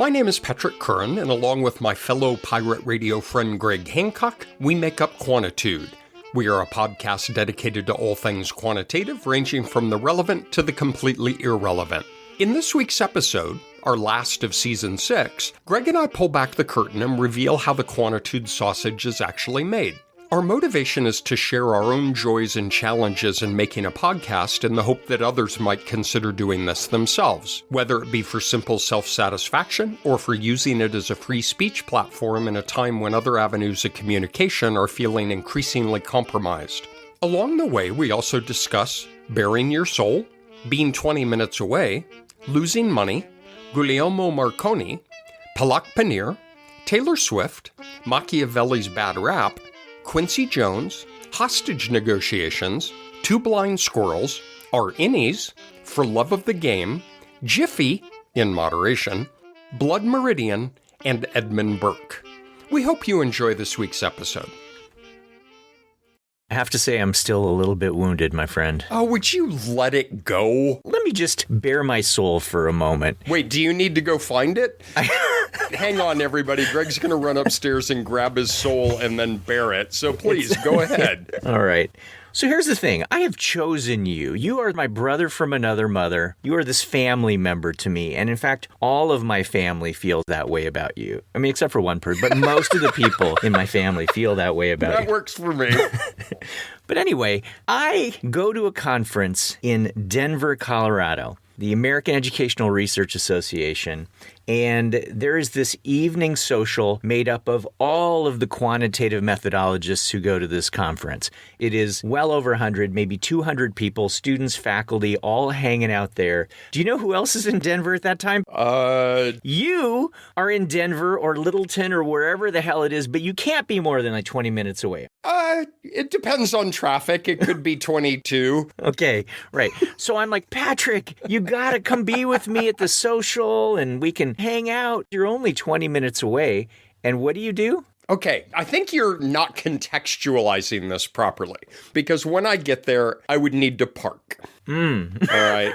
My name is Patrick Curran, and along with my fellow pirate radio friend Greg Hancock, we make up Quantitude. We are a podcast dedicated to all things quantitative, ranging from the relevant to the completely irrelevant. In this week's episode, our last of Season 6, Greg and I pull back the curtain and reveal how the Quantitude sausage is actually made. Our motivation is to share our own joys and challenges in making a podcast in the hope that others might consider doing this themselves, whether it be for simple self-satisfaction or for using it as a free speech platform in a time when other avenues of communication are feeling increasingly compromised. Along the way, we also discuss bearing your soul, being 20 minutes away, losing money, Guglielmo Marconi, palak paneer, Taylor Swift, Machiavelli's bad rap, Quincy Jones, hostage negotiations, two blind squirrels, our Innies, for love of the game, Jiffy, in moderation, blood Meridian, and Edmund Burke. We hope you enjoy this week's episode. I have to say I'm still a little bit wounded, my friend. Oh, would you let it go? Let me just bare my soul for a moment. Wait, do you need to go find it? Hang on, everybody. Greg's going to run upstairs and grab his soul and then bare it. So please, go ahead. All right. So here's the thing. I have chosen you. You are my brother from another mother. You are this family member to me. And in fact, all of my family feels that way about you. I mean, except for one person, but most of the people in my family feel that way about you. That works for me. But anyway, I go to a conference in Denver, Colorado, the American Educational Research Association, and there is this evening social made up of all of the quantitative methodologists who go to this conference. It is well over 100, maybe 200 people, students, faculty, all hanging out there. Do you know who else is in Denver at that time? You are in Denver or Littleton or wherever the hell it is, but you can't be more than like 20 minutes away. It depends on traffic. It could be 22. Okay, right. So I'm like, Patrick, you gotta come be with me at the social and we can hang out. You're only 20 minutes away. And what do? Okay, I think you're not contextualizing this properly, because when I get there, I would need to park. All right.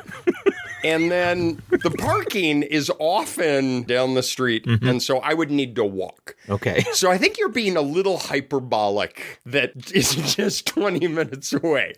And then the parking is often down the street, and so I would need to walk. Okay. So I think you're being a little hyperbolic that is just 20 minutes away,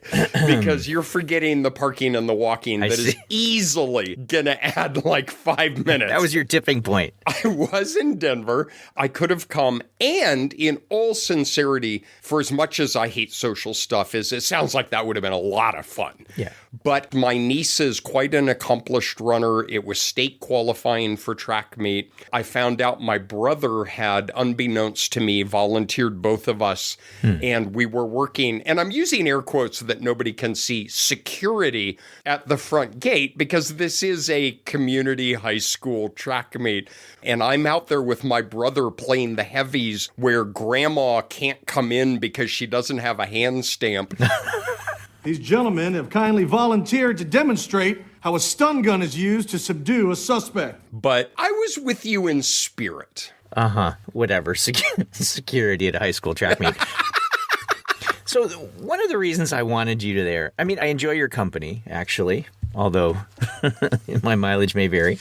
because you're forgetting the parking and the walking that is easily going to add like 5 minutes. That was your tipping point. I was in Denver. I could have come, and in all sincerity, for as much as I hate social stuff, it sounds like that would have been a lot of fun. Yeah. But my niece is quite an accomplished runner. It was state qualifying for track meet. I found out my brother had, unbeknownst to me, volunteered both of us, and we were working, and I'm using air quotes so that nobody can see, security at the front gate, because this is a community high school track meet. And I'm out there with my brother playing the heavies where grandma can't come in because she doesn't have a hand stamp. These gentlemen have kindly volunteered to demonstrate how a stun gun is used to subdue a suspect. But I was with you in spirit. Whatever. Security at a high school track meet. So one of the reasons I wanted you to there, I mean, I enjoy your company, actually, although my mileage may vary.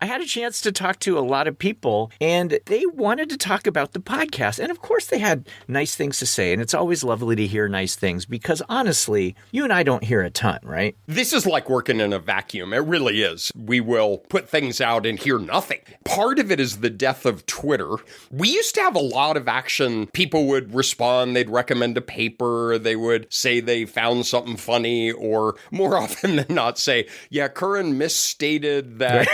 I had a chance to talk to a lot of people, and they wanted to talk about the podcast. And of course, they had nice things to say, and it's always lovely to hear nice things because, honestly, you and I don't hear a ton, right? This is like working in a vacuum. It really is. We will put things out and hear nothing. Part of it is the death of Twitter. We used to have a lot of action. People would respond. They'd recommend a paper. They would say they found something funny, or more often than not say, yeah, Curran misstated that.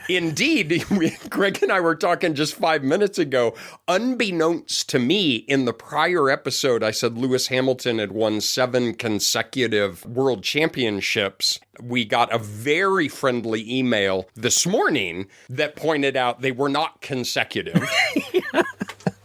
Indeed, Greg and I were talking just 5 minutes ago. Unbeknownst to me, in the prior episode, I said Lewis Hamilton had won 7 consecutive world championships. We got a very friendly email this morning that pointed out they were not consecutive.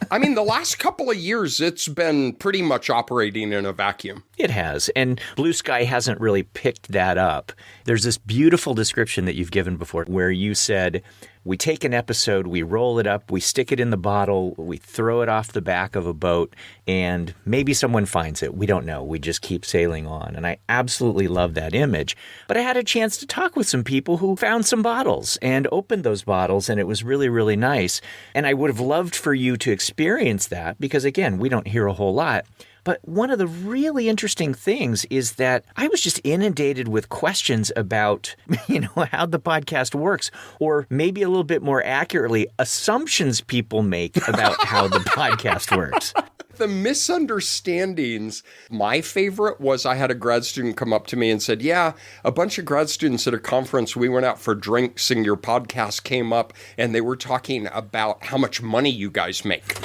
I mean, the last couple of years, it's been pretty much operating in a vacuum. It has, and Blue Sky hasn't really picked that up. There's this beautiful description that you've given before where you said, We take an episode, we roll it up, we stick it in the bottle, we throw it off the back of a boat, and maybe someone finds it. We don't know. We just keep sailing on. And I absolutely love that image. But I had a chance to talk with some people who found some bottles and opened those bottles, and it was really, really nice. And I would have loved for you to experience that because, again, we don't hear a whole lot. But one of the really interesting things is that I was just inundated with questions about, how the podcast works, or maybe a little bit more accurately, assumptions people make about how the podcast works. The misunderstandings. My favorite was I had a grad student come up to me and said, yeah, a bunch of grad students at a conference, we went out for drinks and your podcast came up and they were talking about how much money you guys make.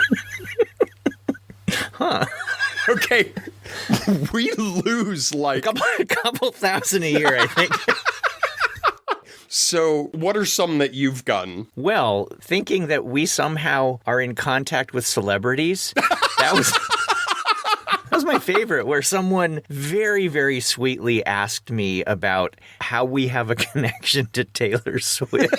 Huh. Okay, we lose like a couple thousand a year, I think. So what are some that you've gotten? Well, thinking that we somehow are in contact with celebrities, that was my favorite, where someone very, very sweetly asked me about how we have a connection to Taylor Swift.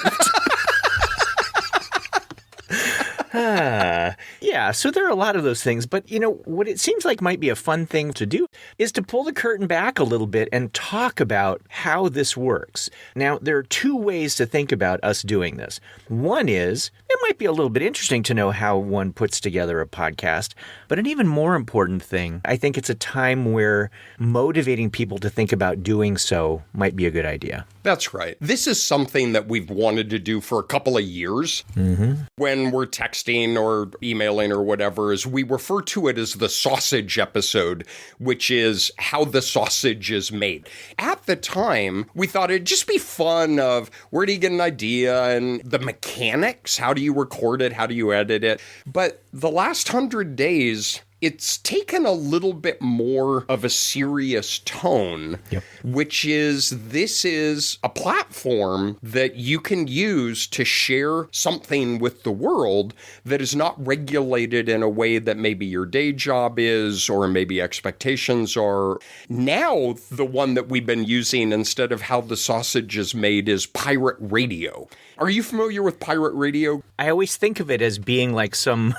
Yeah, so there are a lot of those things. But, what it seems like might be a fun thing to do is to pull the curtain back a little bit and talk about how this works. Now, there are two ways to think about us doing this. One is, it might be a little bit interesting to know how one puts together a podcast. But an even more important thing, I think it's a time where motivating people to think about doing so might be a good idea. That's right. This is something that we've wanted to do for a couple of years. Mm-hmm. When we're texting or emailing or whatever, is we refer to it as the sausage episode, which is how the sausage is made. At the time, we thought it'd just be fun of where do you get an idea and the mechanics? How do you record it? How do you edit it? But the last 100 days, it's taken a little bit more of a serious tone, which is this is a platform that you can use to share something with the world that is not regulated in a way that maybe your day job is or maybe expectations are. Now, the one that we've been using instead of how the sausage is made is pirate radio. Are you familiar with pirate radio? I always think of it as being like some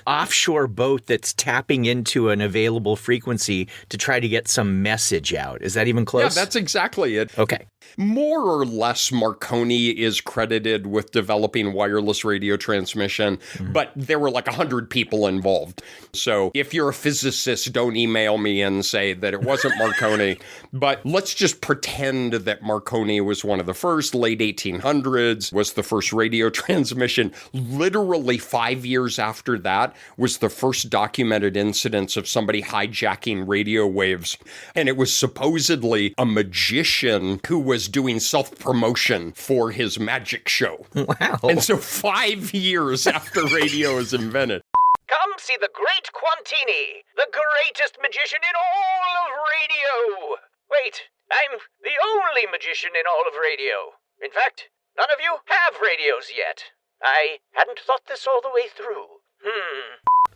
offshore boat that's tapping into an available frequency to try to get some message out. Is that even close? Yeah, that's exactly it. Okay. More or less, Marconi is credited with developing wireless radio transmission, but there were like 100 people involved. So if you're a physicist, don't email me and say that it wasn't Marconi. But let's just pretend that Marconi was one of the first. Late 1800s was the first radio transmission. Literally 5 years after that was the first documented incidents of somebody hijacking radio waves. And it was supposedly a magician who was doing self-promotion for his magic show. Wow. And so 5 years after radio is invented. Come see the great Quantini, the greatest magician in all of radio. Wait, I'm the only magician in all of radio. In fact, none of you have radios yet. I hadn't thought this all the way through.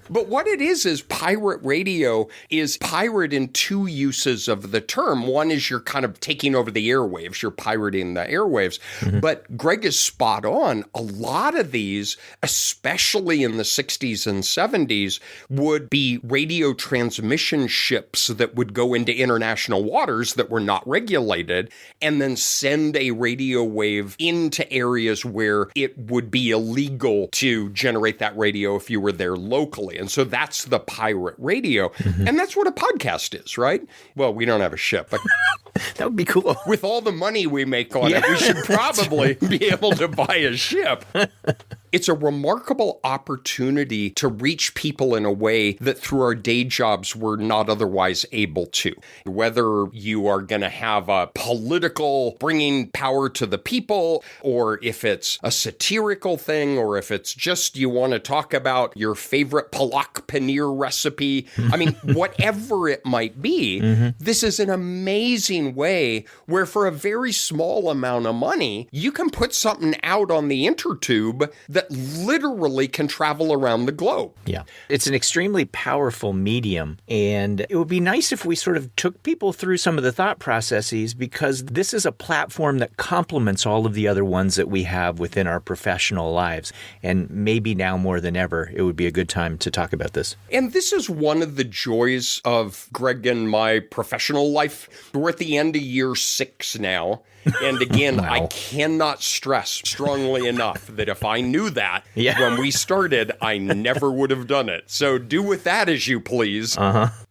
But what it is pirate radio is pirate in two uses of the term. One is you're kind of taking over the airwaves. You're pirating the airwaves. Mm-hmm. But Greg is spot on. A lot of these, especially in the 60s and 70s, would be radio transmission ships that would go into international waters that were not regulated and then send a radio wave into areas where it would be illegal to generate that radio if you were there locally. And so that's the pirate radio. Mm-hmm. And that's what a podcast is, right? Well, we don't have a ship, but that would be cool. With all the money we make on it, we should probably be able to buy a ship. It's a remarkable opportunity to reach people in a way that through our day jobs we're not otherwise able to. Whether you are going to have a political bringing power to the people, or if it's a satirical thing, or if it's just you want to talk about your favorite palak paneer recipe. I mean, whatever it might be, this is an amazing way where for a very small amount of money, you can put something out on the intertube that that literally can travel around the globe. Yeah. It's an extremely powerful medium, and it would be nice if we sort of took people through some of the thought processes, because this is a platform that complements all of the other ones that we have within our professional lives. And maybe now more than ever, it would be a good time to talk about this. And this is one of the joys of Greg and my professional life. We're at the end of year 6 now. And again, Wow. I cannot stress strongly enough that if I knew that when we started, I never would have done it. So do with that as you please.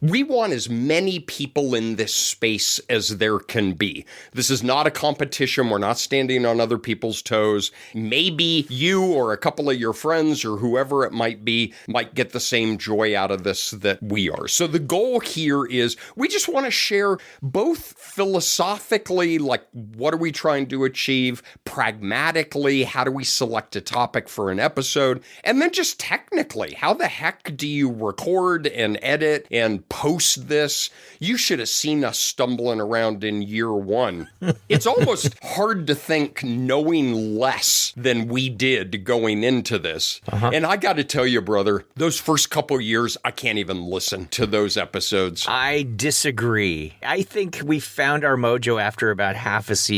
We want as many people in this space as there can be. This is not a competition. We're not standing on other people's toes. Maybe you or a couple of your friends or whoever it might be might get the same joy out of this that we are. So the goal here is we just want to share both philosophically, like, what are we trying to achieve? Pragmatically, how do we select a topic for an episode? And then just technically, how the heck do you record and edit and post this? You should have seen us stumbling around in year 1. It's almost hard to think knowing less than we did going into this. And I got to tell you, brother, those first couple years, I can't even listen to those episodes. I disagree. I think we found our mojo after about half a season.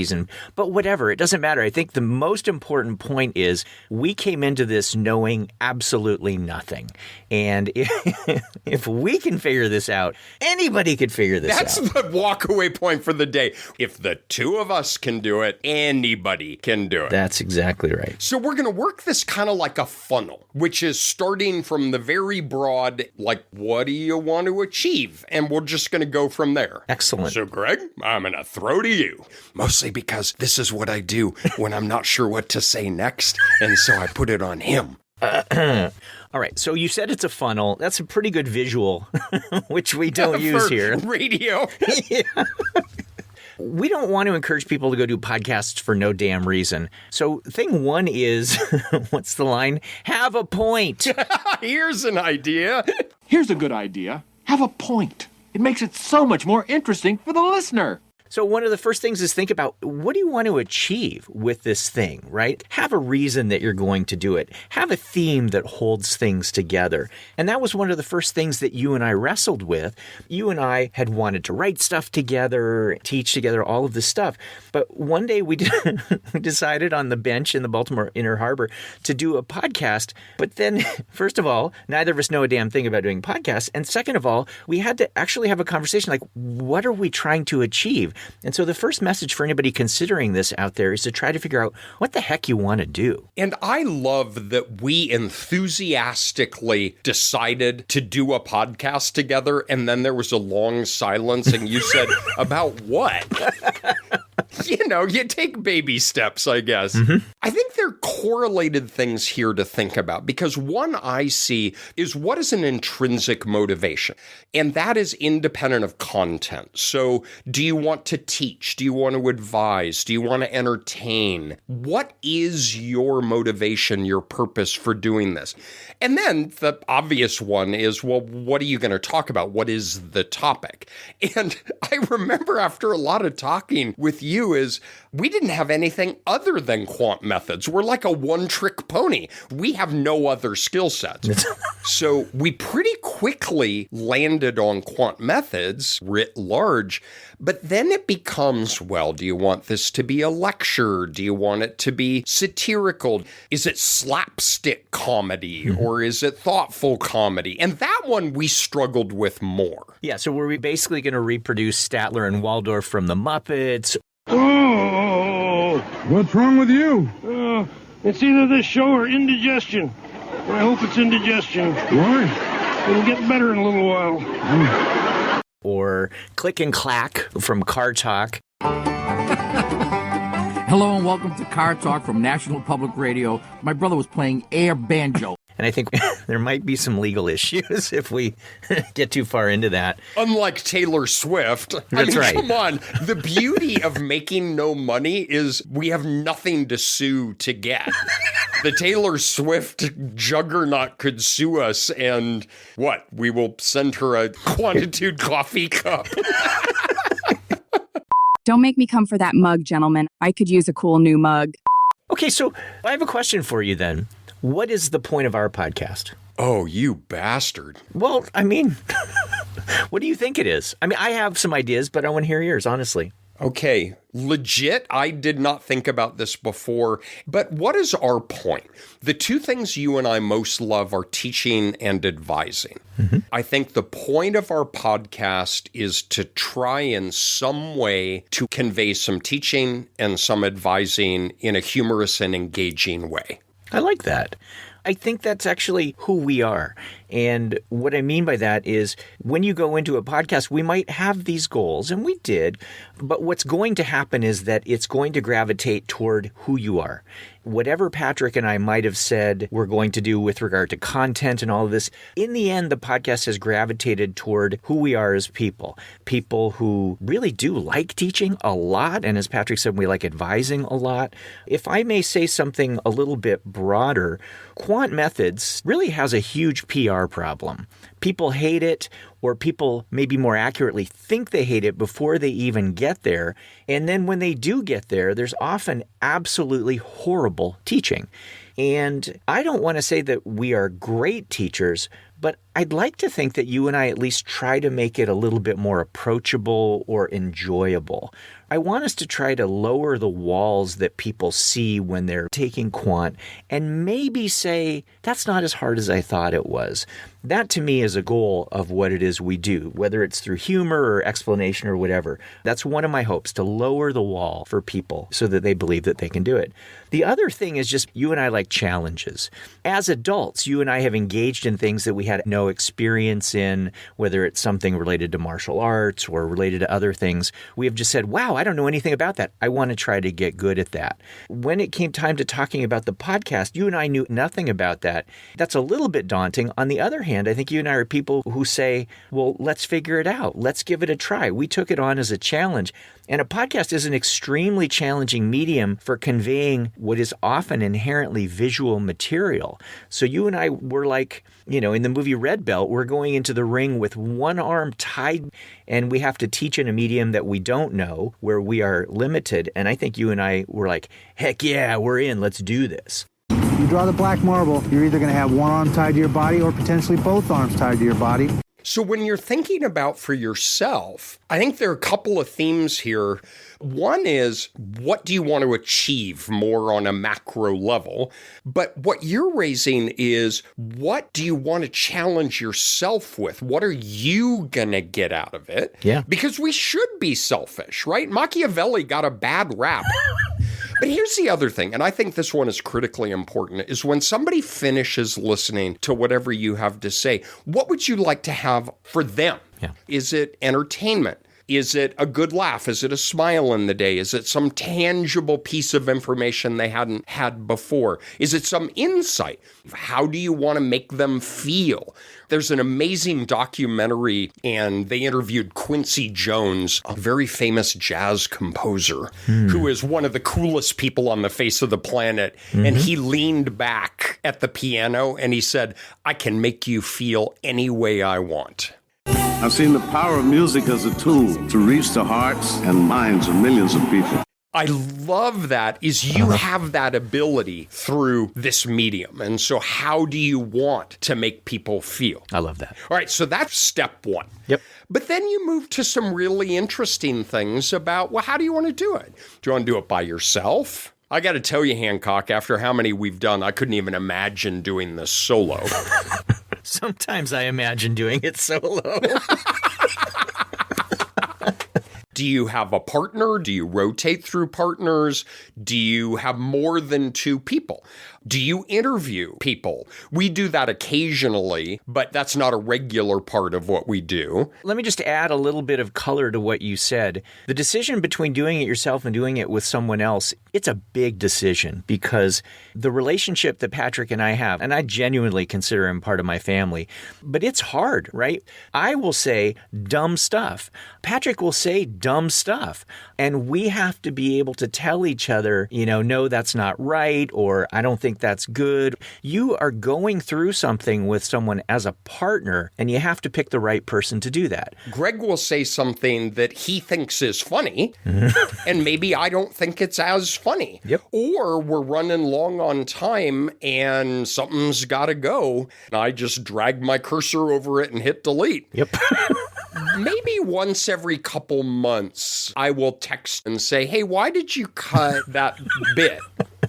But whatever, it doesn't matter. I think the most important point is we came into this knowing absolutely nothing. And if we can figure this out, anybody could figure this out. That's the walkaway point for the day. If the two of us can do it, anybody can do it. That's exactly right. So we're going to work this kind of like a funnel, which is starting from the very broad, like, what do you want to achieve? And we're just going to go from there. Excellent. So, Greg, I'm going to throw to you. Mostly because this is what I do when I'm not sure what to say next. And so I put it on him. All right. So you said it's a funnel. That's a pretty good visual, which we don't use here. Radio. We don't want to encourage people to go do podcasts for no damn reason. So thing one is, what's the line? Have a point. Here's an idea. Here's a good idea. Have a point. It makes it so much more interesting for the listener. So one of the first things is think about, what do you want to achieve with this thing, right? Have a reason that you're going to do it. Have a theme that holds things together. And that was one of the first things that you and I wrestled with. You and I had wanted to write stuff together, teach together, all of this stuff. But one day we decided on the bench in the Baltimore Inner Harbor to do a podcast. But then, first of all, neither of us know a damn thing about doing podcasts. And second of all, we had to actually have a conversation like, what are we trying to achieve? And so the first message for anybody considering this out there is to try to figure out what the heck you want to do. And I love that we enthusiastically decided to do a podcast together, and then there was a long silence, and you said, about what? You know, you take baby steps, I guess. I think there are correlated things here to think about, because one I see is what is an intrinsic motivation? And that is independent of content. So do you want to teach? Do you want to advise? Do you want to entertain? What is your motivation, your purpose for doing this? And then the obvious one is, well, what are you going to talk about? What is the topic? And I remember after a lot of talking with you is we didn't have anything other than quant methods. We're like a one-trick pony. We have no other skill sets. So we pretty quickly landed on quant methods writ large. But then it becomes, well, do you want this to be a lecture? Do you want it to be satirical? Is it slapstick comedy or is it thoughtful comedy? And that one we struggled with more. Yeah, so were we basically going to reproduce Statler and Waldorf from the Muppets? Oh, What's wrong with you? it's either this show or indigestion. I hope it's indigestion. Why? It'll get better in a little while. Or Click and Clack from Car Talk. Hello and welcome to Car Talk from National Public Radio. My brother was playing air banjo. And I think there might be some legal issues if we get too far into that. Unlike Taylor Swift. That's right. Come on. The beauty of making no money is we have nothing to sue to get. The Taylor Swift juggernaut could sue us and what? We will send her a Quantitude coffee cup. Don't make me come for that mug, gentlemen. I could use a cool new mug. Okay, so I have a question for you then. What is the point of our podcast? Oh, you bastard. Well, I mean, what do you think it is? I mean, I have some ideas, but I want to hear yours, honestly. Okay, legit, I did not think about this before, but what is our point? The two things you and I most love are teaching and advising. Mm-hmm. I think the point of our podcast is to try in some way to convey some teaching and some advising in a humorous and engaging way. I like that. I think that's actually who we are. And what I mean by that is when you go into a podcast, we might have these goals, and we did, but what's going to happen is that it's going to gravitate toward who you are. Whatever Patrick and I might have said we're going to do with regard to content and all of this, in the end, the podcast has gravitated toward who we are as people. People who really do like teaching a lot, and as Patrick said, we like advising a lot. If I may say something a little bit broader, Quant Methods really has a huge PR problem. People hate it, or people maybe more accurately think they hate it before they even get there. And then when they do get there, there's often absolutely horrible teaching. And I don't want to say that we are great teachers, but I'd like to think that you and I at least try to make it a little bit more approachable or enjoyable. I want us to try to lower the walls that people see when they're taking quant and maybe say, that's not as hard as I thought it was. That to me is a goal of what it is we do, whether it's through humor or explanation or whatever. That's one of my hopes, to lower the wall for people so that they believe that they can do it. The other thing is just you and I like challenges. As adults, you and I have engaged in things that we had no experience in, whether it's something related to martial arts or related to other things. We have just said, wow, I don't know anything about that. I want to try to get good at that. When it came time to talking about the podcast, you and I knew nothing about that. That's a little bit daunting. On the other hand, I think you and I are people who say, well, let's figure it out. Let's give it a try. We took it on as a challenge. And a podcast is an extremely challenging medium for conveying what is often inherently visual material. So you and I were like, in the movie Red Belt, we're going into the ring with one arm tied, and we have to teach in a medium that we don't know, where we are limited. And I think you and I were like, heck yeah, we're in. Let's do this. You draw the black marble, you're either going to have one arm tied to your body or potentially both arms tied to your body. So when you're thinking about for yourself, I think there are a couple of themes here. One is, what do you want to achieve more on a macro level? But what you're raising is, what do you want to challenge yourself with? What are you going to get out of it? Yeah. Because we should be selfish, right? Machiavelli got a bad rap. But here's the other thing, and I think this one is critically important, is when somebody finishes listening to whatever you have to say, what would you like to have for them? Yeah. Is it entertainment? Is it a good laugh? Is it a smile in the day? Is it some tangible piece of information they hadn't had before? Is it some insight? How do you want to make them feel? There's an amazing documentary, and they interviewed Quincy Jones, a very famous jazz composer, who is one of the coolest people on the face of the planet. Mm-hmm. And he leaned back at the piano and he said, I can make you feel any way I want. I've seen the power of music as a tool to reach the hearts and minds of millions of people. I love that, is you have that ability through this medium. And so how do you want to make people feel? I love that. All right, so that's step one. Yep. But then you move to some really interesting things about, well, how do you want to do it? Do you want to do it by yourself? I got to tell you, Hancock, after how many we've done, I couldn't even imagine doing this solo. Sometimes I imagine doing it solo. Do you have a partner? Do you rotate through partners? Do you have more than two people? Do you interview people? We do that occasionally, but that's not a regular part of what we do. Let me just add a little bit of color to what you said. The decision between doing it yourself and doing it with someone else, it's a big decision, because the relationship that Patrick and I have, and I genuinely consider him part of my family, but it's hard, right? I will say dumb stuff. Patrick will say dumb stuff. And we have to be able to tell each other, no, that's not right, or I don't think think that's good. You are going through something with someone as a partner, and you have to pick the right person to do that. Greg will say something that he thinks is funny, and maybe I don't think it's as funny. Yep. Or we're running long on time and something's got to go, and I just drag my cursor over it and hit delete. Yep. Maybe once every couple months, I will text and say, hey, why did you cut that bit?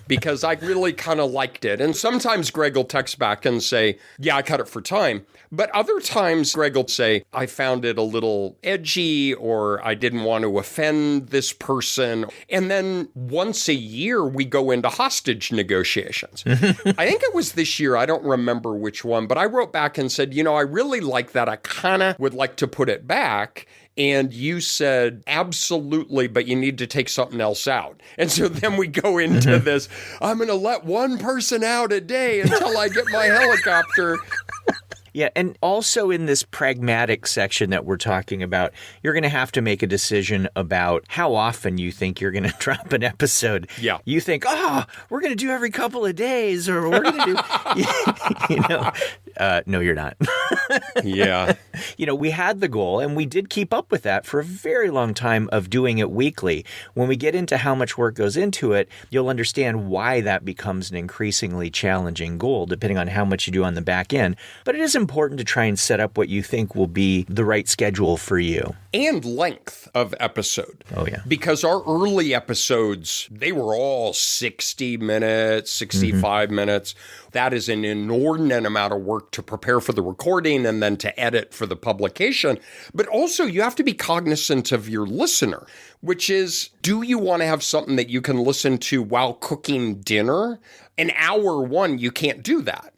Because I really kind of liked it. And sometimes Greg will text back and say, yeah, I cut it for time. But other times Greg will say, I found it a little edgy, or I didn't want to offend this person. And then once a year, we go into hostage negotiations. I think it was this year. I don't remember which one, but I wrote back and said, I really like that. I kind of would like to put it back. And you said, absolutely, but you need to take something else out. And so then we go into this, I'm going to let one person out a day until I get my helicopter. Yeah, and also in this pragmatic section that we're talking about, you're going to have to make a decision about how often you think you're going to drop an episode. Yeah. You think, we're going to do every couple of days, or we're going to do, no, you're not. Yeah. We had the goal, and we did keep up with that for a very long time of doing it weekly. When we get into how much work goes into it, you'll understand why that becomes an increasingly challenging goal, depending on how much you do on the back end. But it is important to try and set up what you think will be the right schedule for you. And length of episode. Oh, yeah. Because our early episodes, they were all 60 minutes, 65 minutes. That is an inordinate amount of work to prepare for the recording and then to edit for the publication. But also, you have to be cognizant of your listener, which is, do you want to have something that you can listen to while cooking dinner? An hour one, you can't do that.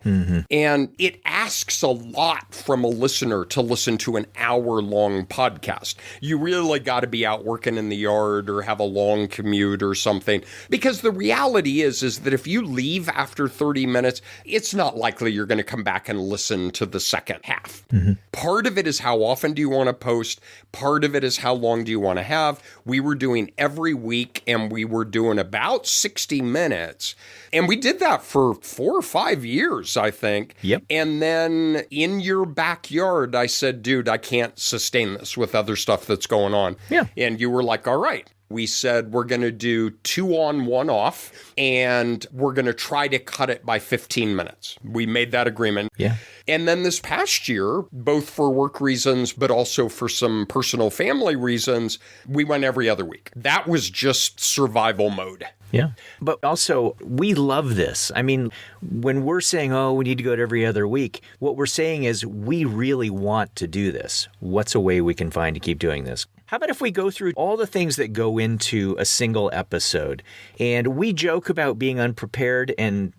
And it asks a lot from a listener to listen to an hour-long podcast. You really got to be out working in the yard or have a long commute or something. Because the reality is that if you leave after 30 minutes, it's not likely you're going to come back and listen to the second half. Part of it is how often do you want to post? Part of it is how long do you want to have? We were doing every week, and we were doing about 60 minutes. And we did that for 4 or 5 years, I think. Yep. And then in your backyard, I said, dude, I can't sustain this with other stuff that's going on. Yeah. And you were like, all right. We said we're going to do 2 on, 1 off, and we're going to try to cut it by 15 minutes. We made that agreement. Yeah. And then this past year, both for work reasons, but also for some personal family reasons, we went every other week. That was just survival mode. Yeah. But also, we love this. I mean, when we're saying, we need to go to every other week, what we're saying is we really want to do this. What's a way we can find to keep doing this? How about if we go through all the things that go into a single episode? And we joke about being unprepared, and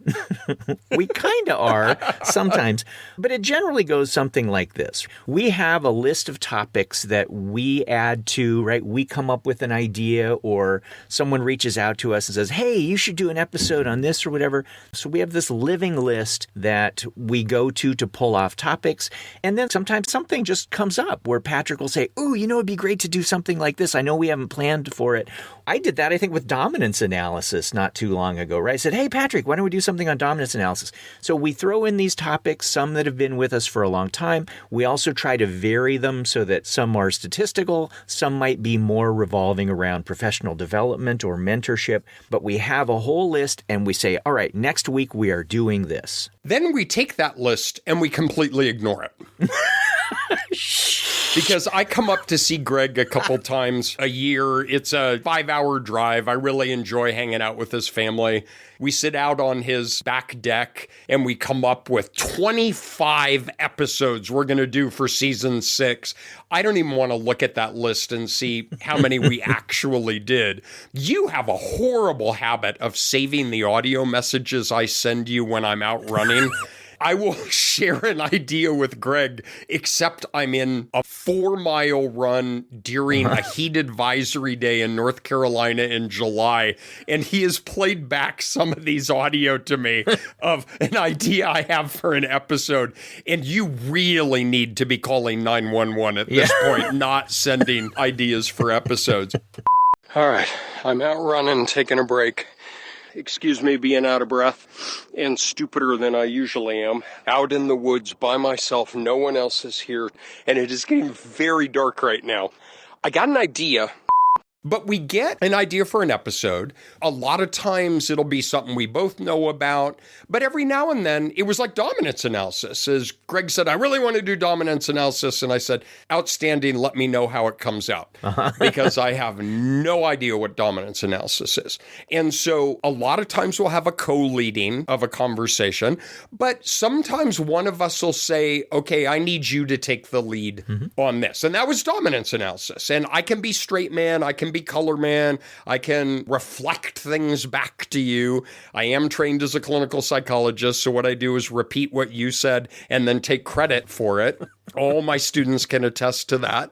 we kind of are sometimes, but it generally goes something like this. We have a list of topics that we add to, right? We come up with an idea, or someone reaches out to us and says, hey, you should do an episode on this or whatever. So we have this living list that we go to pull off topics. And then sometimes something just comes up where Patrick will say, it'd be great to do something like this. I know we haven't planned for it. I did that, I think, with dominance analysis not too long ago, right? I said, hey, Patrick, why don't we do something on dominance analysis? So we throw in these topics, some that have been with us for a long time. We also try to vary them so that some are statistical, some might be more revolving around professional development or mentorship, but we have a whole list and we say, all right, next week we are doing this. Then we take that list and we completely ignore it. Because I come up to see Greg a couple times a year. It's a 5-hour drive. I really enjoy hanging out with his family. We sit out on his back deck and we come up with 25 episodes we're going to do for season 6. I don't even want to look at that list and see how many we actually did. You have a horrible habit of saving the audio messages I send you when I'm out running. I will share an idea with Greg, except I'm in a 4-mile run during a heat advisory day in North Carolina in July. And he has played back some of these audio to me of an idea I have for an episode. And you really need to be calling 911 at this point, not sending ideas for episodes. All right, I'm out running, taking a break. Excuse me being out of breath and stupider than I usually am. Out in the woods by myself, no one else is here, and it is getting very dark right now. I got an idea. But we get an idea for an episode. A lot of times it'll be something we both know about, but every now and then it was like dominance analysis. As Greg said, I really want to do dominance analysis. And I said, outstanding, let me know how it comes out. Because I have no idea what dominance analysis is. And so a lot of times we'll have a co-leading of a conversation, but sometimes one of us will say, okay, I need you to take the lead on this. And that was dominance analysis. And I can be straight man, I can be color man, I can reflect things back to you. I am trained as a clinical psychologist, so what I do is repeat what you said and then take credit for it. All my students can attest to that.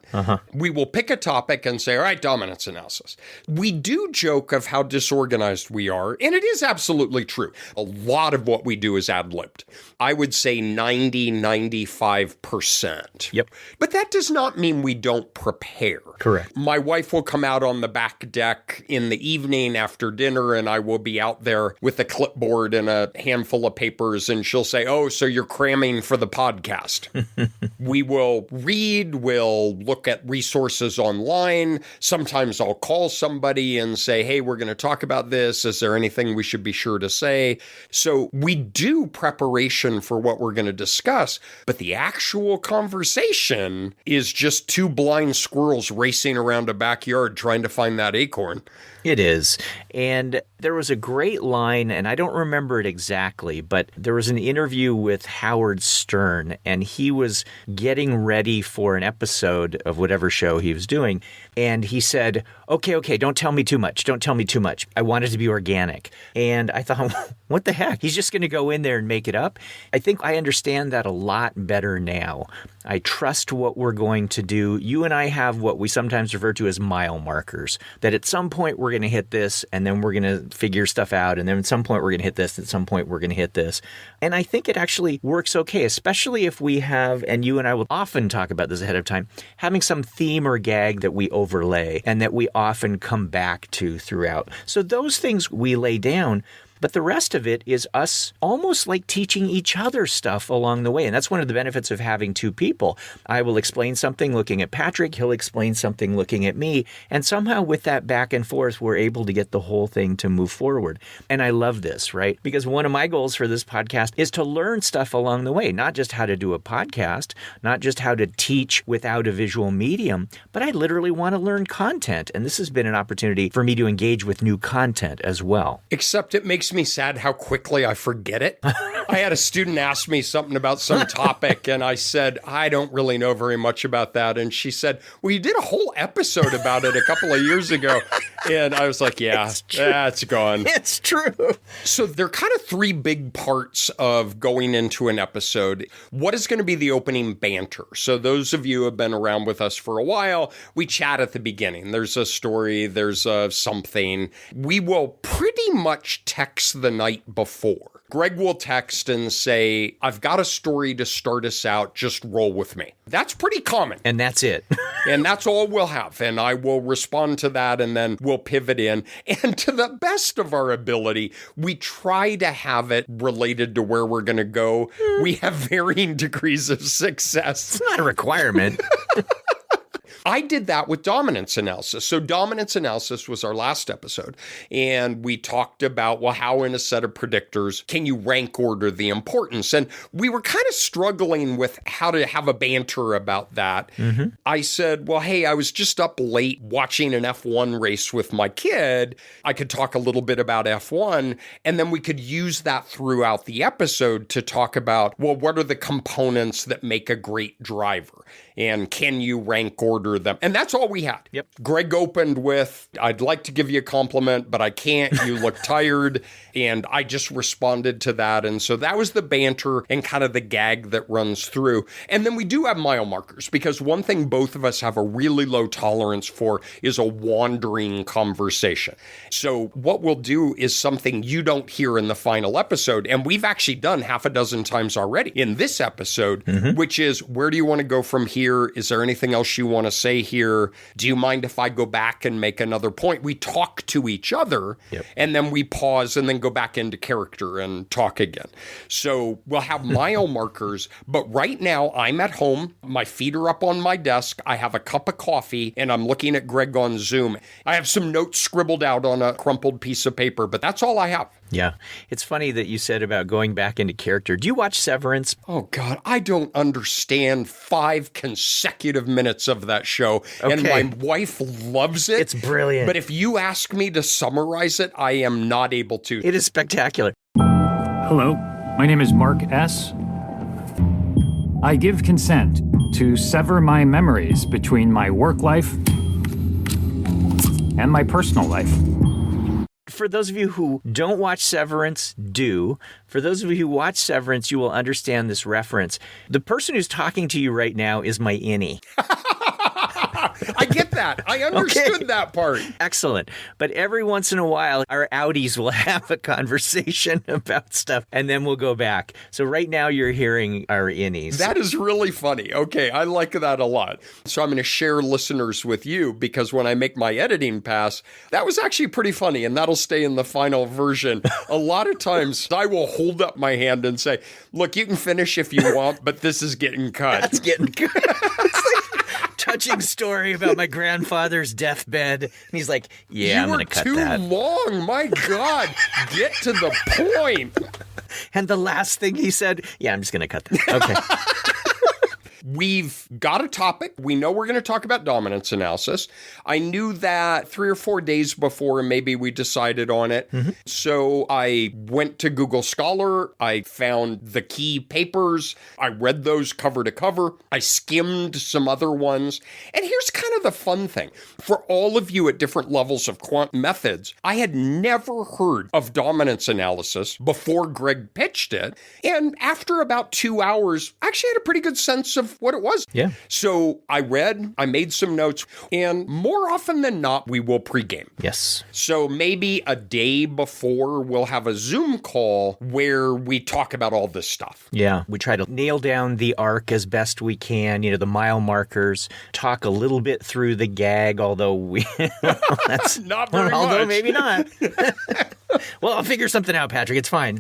We will pick a topic and say, all right, dominance analysis. We do joke of how disorganized we are, and it is absolutely true. A lot of what we do is ad-libbed. I would say 95%. Yep. But that does not mean we don't prepare. Correct. My wife will come out on the back deck in the evening after dinner, and I will be out there with a clipboard and a handful of papers, and she'll say, oh, so you're cramming for the podcast. We will read, we'll look at resources online. Sometimes I'll call somebody and say, hey, we're going to talk about this. Is there anything we should be sure to say? So we do preparation for what we're going to discuss, but the actual conversation is just two blind squirrels racing around a backyard trying to find that acorn. It is. And there was a great line, and I don't remember it exactly, but there was an interview with Howard Stern, and he was getting ready for an episode of whatever show he was doing. And he said, okay, don't tell me too much. Don't tell me too much. I want it to be organic. And I thought, what the heck? He's just going to go in there and make it up? I think I understand that a lot better now. I trust what we're going to do. You and I have what we sometimes refer to as mile markers, that at some point we're going to hit this, and then we're going to figure stuff out, and then at some point we're going to hit this, at some point we're going to hit this. And I think it actually works okay, especially if we have, and you and I will often talk about this ahead of time, having some theme or gag that we overlay and that we often come back to throughout. So those things we lay down. But the rest of it is us almost like teaching each other stuff along the way. And that's one of the benefits of having two people. I will explain something looking at Patrick. He'll explain something looking at me. And somehow with that back and forth, we're able to get the whole thing to move forward. And I love this, right? Because one of my goals for this podcast is to learn stuff along the way, not just how to do a podcast, not just how to teach without a visual medium, but I literally want to learn content. And this has been an opportunity for me to engage with new content as well. Except it makes me sad how quickly I forget it. I had a student ask me something about some topic, and I said, I don't really know very much about that. And she said, well, you did a whole episode about it a couple of years ago. And I was like, yeah, that's gone. It's true. So there are kind of three big parts of going into an episode. What is going to be the opening banter? So those of you who have been around with us for a while, we chat at the beginning. There's a story, there's something. We will pretty much text the night before. Greg will text and say, I've got a story to start us out, just roll with me. That's pretty common. And that's it. And that's all we'll have. And I will respond to that, and then we'll pivot in. And to the best of our ability, we try to have it related to where we're going to go. We have varying degrees of success. It's not a requirement. I did that with dominance analysis. So dominance analysis was our last episode. And we talked about, well, how in a set of predictors can you rank order the importance? And we were kind of struggling with how to have a banter about that. I said, well, hey, I was just up late watching an F1 race with my kid. I could talk a little bit about F1, and then we could use that throughout the episode to talk about, well, what are the components that make a great driver? And can you rank order them? And that's all we had. Yep. Greg opened with, I'd like to give you a compliment, but I can't. You look tired. And I just responded to that. And so that was the banter and kind of the gag that runs through. And then we do have mile markers, because one thing both of us have a really low tolerance for is a wandering conversation. So what we'll do is something you don't hear in the final episode. And we've actually done half a dozen times already in this episode, which is, where do you want to go from here? Is there anything else you want to say here, do you mind if I go back and make another point? We talk to each other, and then we pause and then go back into character and talk again. So we'll have mile markers, but right now I'm at home. My feet are up on my desk. I have a cup of coffee, and I'm looking at Greg on Zoom. I have some notes scribbled out on a crumpled piece of paper, but that's all I have. Yeah. It's funny that you said about going back into character. Do you watch Severance? Oh, God, I don't understand 5 consecutive minutes of that show. Okay. And my wife loves it. It's brilliant. But if you ask me to summarize it, I am not able to. It is spectacular. Hello, my name is Mark S. I give consent to sever my memories between my work life and my personal life. For those of you who don't watch Severance, do. For those of you who watch Severance, you will understand this reference. The person who's talking to you right now is my innie. I get that. I understood that part. Excellent. But every once in a while, our outies will have a conversation about stuff, and then we'll go back. So right now, you're hearing our innies. That is really funny. Okay, I like that a lot. So I'm going to share listeners with you, because when I make my editing pass, that was actually pretty funny, and that'll stay in the final version. A lot of times, I will hold up my hand and say, look, you can finish if you want, but this is getting cut. That's getting cut. Touching story about my grandfather's deathbed. And he's like, yeah, I'm going to cut that. You were too long. My God. Get to the point. And the last thing he said, yeah, I'm just going to cut that. Okay. We've got a topic. We know we're going to talk about dominance analysis. I knew that 3 or 4 days before, maybe we decided on it. Mm-hmm. So I went to Google Scholar. I found the key papers. I read those cover to cover. I skimmed some other ones. And here's kind of the fun thing. For all of you at different levels of quant methods, I had never heard of dominance analysis before Greg pitched it. And after about 2 hours, I actually had a pretty good sense of what it was. Yeah. So I read, I made some notes, and more often than not, we will pregame. Yes. So maybe a day before, we'll have a Zoom call where we talk about all this stuff. Yeah. We try to nail down the arc as best we can, the mile markers, talk a little bit through the gag, although that's not very although much. Maybe not. Well, I'll figure something out, Patrick. It's fine.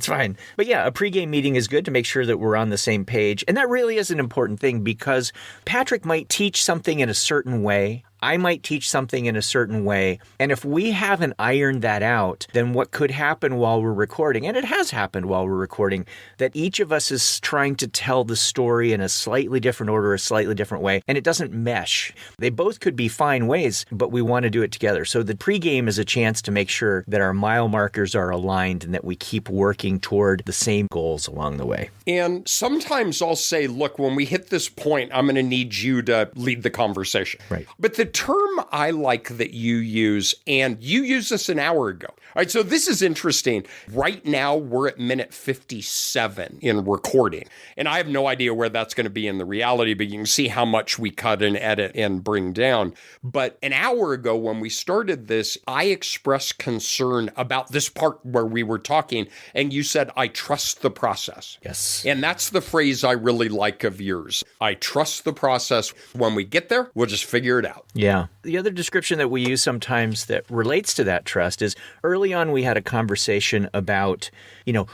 But yeah, a pregame meeting is good to make sure that we're on the same page. And that really is an important thing, because Patrick might teach something in a certain way. I might teach something in a certain way. And if we haven't ironed that out, then what could happen while we're recording, and it has happened while we're recording, that each of us is trying to tell the story in a slightly different order, a slightly different way, and it doesn't mesh. They both could be fine ways, but we want to do it together. So the pregame is a chance to make sure that our mile markers are aligned and that we keep working toward the same goals along the way. And sometimes I'll say, look, when we hit this point, I'm going to need you to lead the conversation. Right. But the term I like that you use, and you used this an hour ago. All right, so this is interesting. Right now, we're at minute 57 in recording. And I have no idea where that's going to be in the reality, but you can see how much we cut and edit and bring down. But an hour ago, when we started this, I expressed concern about this part where we were talking, and you said, I trust the process. Yes. And that's the phrase I really like of yours. I trust the process. When we get there, we'll just figure it out. Yeah. The other description that we use sometimes that relates to that trust is early on we had a conversation about,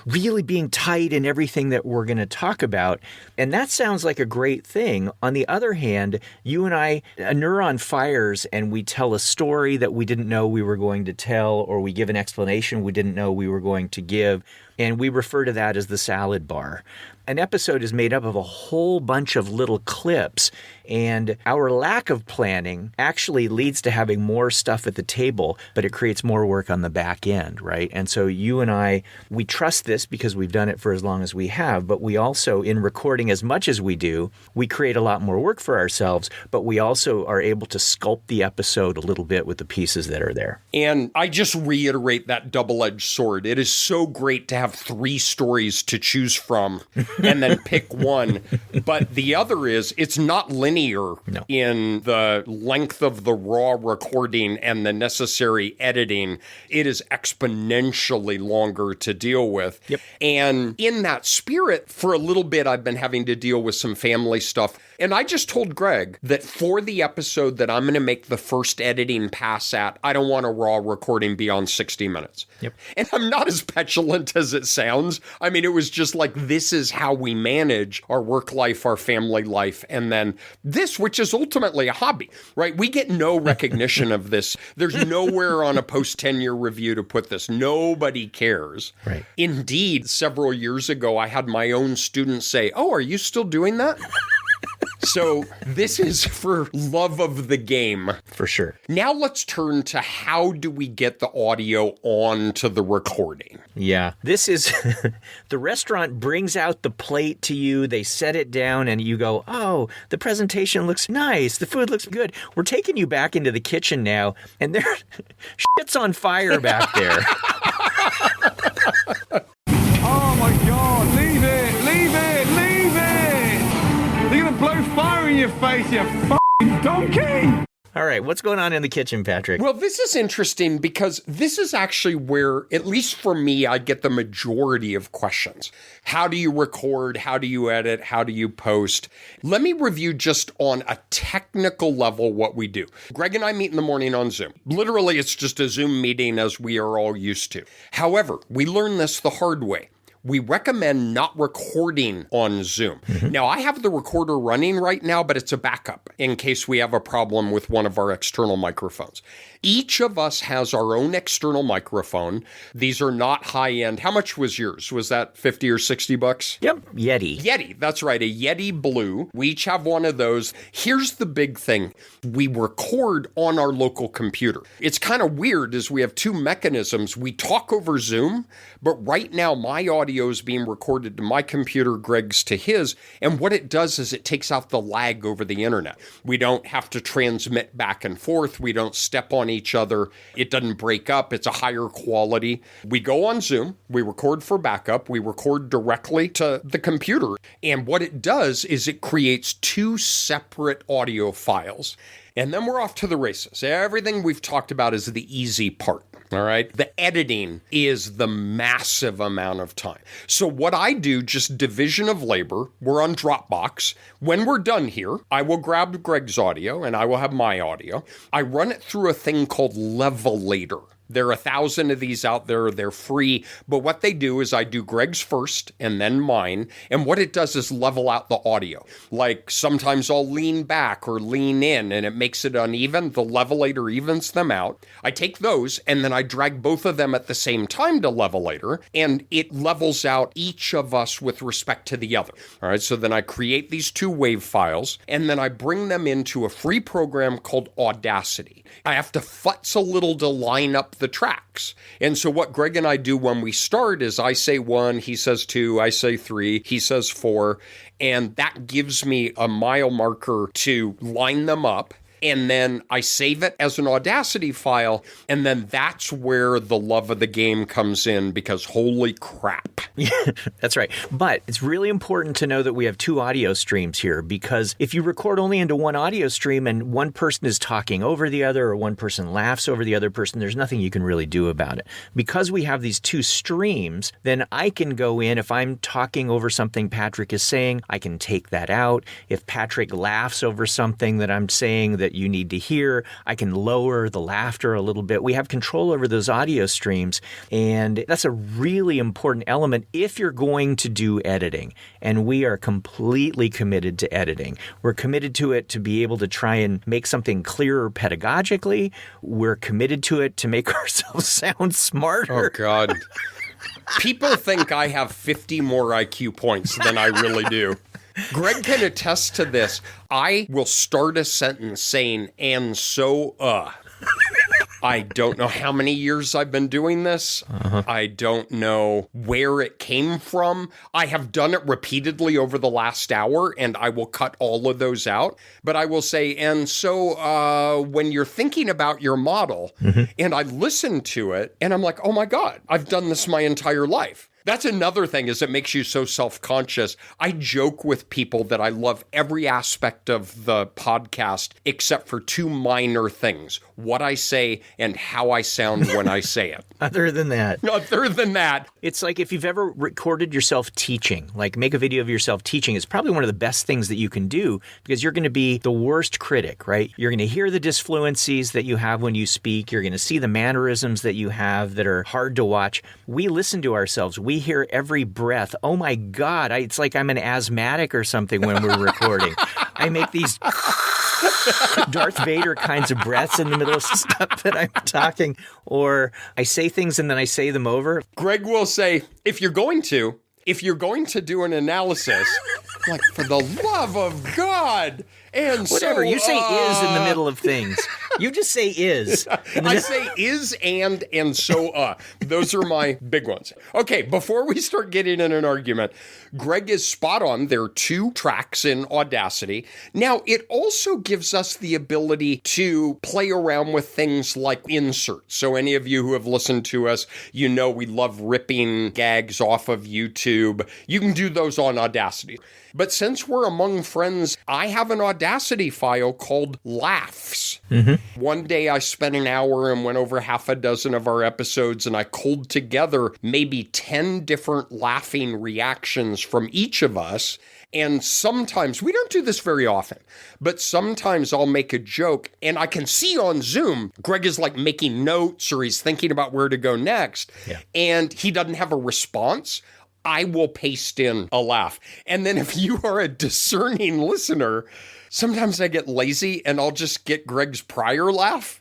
really being tight in everything that we're going to talk about. And that sounds like a great thing. On the other hand, you and I, a neuron fires and we tell a story that we didn't know we were going to tell, or we give an explanation we didn't know we were going to give. And we refer to that as the salad bar. An episode is made up of a whole bunch of little clips, and our lack of planning actually leads to having more stuff at the table, but it creates more work on the back end, right? And so you and I, we trust this because we've done it for as long as we have, but we also, in recording as much as we do, we create a lot more work for ourselves, but we also are able to sculpt the episode a little bit with the pieces that are there. And I just reiterate that double-edged sword. It is so great to have 3 stories to choose from and then pick one. But the other is it's not linear in the length of the raw recording and the necessary editing. It is exponentially longer to deal with. Yep. And in that spirit, for a little bit, I've been having to deal with some family stuff. And I just told Greg that for the episode that I'm going to make the first editing pass at, I don't want a raw recording beyond 60 minutes. Yep. And I'm not as petulant as it sounds. I mean, it was just like, this is how we manage our work life, our family life, and then this, which is ultimately a hobby, right? We get no recognition of this. There's nowhere on a post-tenure review to put this. Nobody cares. Right. Indeed, several years ago, I had my own students say, "Oh, are you still doing that?" So this is for love of the game. For sure. Now let's turn to how do we get the audio onto the recording? Yeah. This is the restaurant brings out the plate to you. They set it down and you go, oh, the presentation looks nice. The food looks good. We're taking you back into the kitchen now and there shit's on fire back there. Oh my God, leave it, leave it, leave it! They're gonna blow fire in your face, you f***ing donkey! All right, what's going on in the kitchen, Patrick? Well, this is interesting because this is actually where, at least for me, I get the majority of questions. How do you record? How do you edit? How do you post? Let me review just on a technical level what we do. Greg and I meet in the morning on Zoom. Literally, it's just a Zoom meeting as we are all used to. However, we learn this the hard way. We recommend not recording on Zoom. Now, I have the recorder running right now, but it's a backup in case we have a problem with one of our external microphones. Each of us has our own external microphone. These are not high-end. How much was yours? Was that $50 or $60? Yep, Yeti. Yeti, that's right, a Yeti Blue. We each have one of those. Here's the big thing. We record on our local computer. It's kind of weird as we have two mechanisms. We talk over Zoom, but right now my audio is being recorded to my computer, Greg's to his, and what it does is it takes out the lag over the internet. We don't have to transmit back and forth. We don't step on each other. It doesn't break up. It's a higher quality. We go on Zoom. We record for backup. We record directly to the computer. And what it does is it creates two separate audio files. And then we're off to the races. Everything we've talked about is the easy part. All right. The editing is the massive amount of time. So what I do, just division of labor, we're on Dropbox. When we're done here, I will grab Greg's audio and I will have my audio. I run it through a thing called Levelator. There are 1,000 of these out there. They're free. But what they do is I do Greg's first and then mine. And what it does is level out the audio. Like sometimes I'll lean back or lean in and it makes it uneven. The Levelator evens them out. I take those and then I drag both of them at the same time to Levelator and it levels out each of us with respect to the other. All right. So then I create these two wave files and then I bring them into a free program called Audacity. I have to futz a little to line up the tracks. And so what Greg and I do when we start is I say 1, he says 2, I say 3, he says 4, and that gives me a mile marker to line them up. And then I save it as an Audacity file, and then that's where the love of the game comes in because holy crap. Yeah, that's right. But it's really important to know that we have two audio streams here because if you record only into one audio stream and one person is talking over the other or one person laughs over the other person, there's nothing you can really do about it. Because we have these two streams, then I can go in. If I'm talking over something Patrick is saying, I can take that out. If Patrick laughs over something that I'm saying that you need to hear, I can lower the laughter a little bit. We have control over those audio streams, and that's a really important element if you're going to do editing. And we are completely committed to editing. We're committed to it to be able to try and make something clearer pedagogically. We're committed to it to make ourselves sound smarter. Oh, God. People think I have 50 more IQ points than I really do. Greg can attest to this. I will start a sentence saying, and so, I don't know how many years I've been doing this. I don't know where it came from. I have done it repeatedly over the last hour, and I will cut all of those out. But I will say, and so when you're thinking about your model, and I listen to it, and I'm like, oh my God, I've done this my entire life. That's another thing, is it makes you so self-conscious. I joke with people that I love every aspect of the podcast except for two minor things: what I say and how I sound when I say it. Other than that. It's like if you've ever recorded yourself teaching, like make a video of yourself teaching, it's probably one of the best things that you can do, because you're going to be the worst critic, right? You're going to hear the disfluencies that you have when you speak. You're going to see the mannerisms that you have that are hard to watch. We listen to ourselves. We hear every breath. Oh my God, it's like I'm an asthmatic or something when we're recording. I make these Darth Vader kinds of breaths in the middle of stuff that I'm talking, or I say things and then I say them over. Greg will say, if you're going to do an analysis, like, for the love of God, and whatever, so, you say is in the middle of things. You just say is. I say is and so Those are my big ones. Okay, before we start getting in an argument, Greg is spot on. There are 2 tracks in Audacity. Now, it also gives us the ability to play around with things like inserts. So any of you who have listened to us, you know we love ripping gags off of YouTube. You can do those on Audacity. But since we're among friends, I have an Audacity file called Laughs. Mm-hmm. One day I spent an hour and went over half a dozen of our episodes, and I culled together maybe 10 different laughing reactions from each of us. And sometimes, we don't do this very often, but sometimes I'll make a joke and I can see on Zoom, Greg is like making notes or he's thinking about where to go next, and he doesn't have a response. I will paste in a laugh. And then if you are a discerning listener, sometimes I get lazy and I'll just get Greg's prior laugh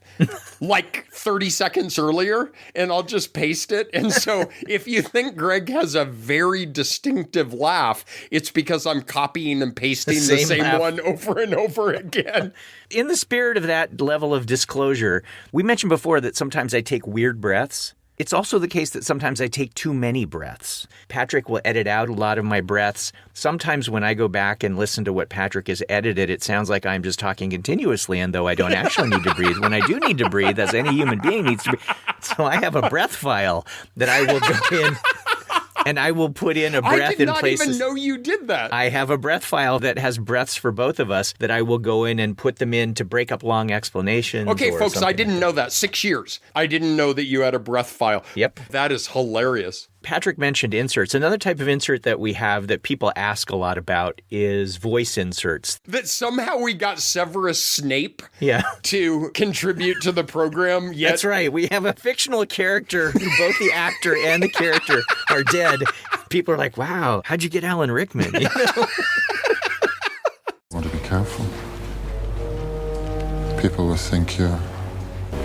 like 30 seconds earlier, and I'll just paste it. And so if you think Greg has a very distinctive laugh, it's because I'm copying and pasting the same one over and over again. In the spirit of that level of disclosure, we mentioned before that sometimes I take weird breaths. It's also the case that sometimes I take too many breaths. Patrick will edit out a lot of my breaths. Sometimes when I go back and listen to what Patrick has edited, it sounds like I'm just talking continuously, and though I don't actually need to breathe, when I do need to breathe, as any human being needs to breathe. So I have a breath file that I will go in and I will put in a breath in places. I did not even know you did that. I have a breath file that has breaths for both of us that I will go in and put them in to break up long explanations. Okay, folks, I didn't know that. 6 years. I didn't know that you had a breath file. Yep. That is hilarious. Patrick mentioned inserts. Another type of insert that we have that people ask a lot about is voice inserts. That somehow we got Severus Snape to contribute to the program. Yet. That's right. We have a fictional character who both the actor and the character are dead. People are like, wow, how'd you get Alan Rickman? You know? Want to be careful. People will think you're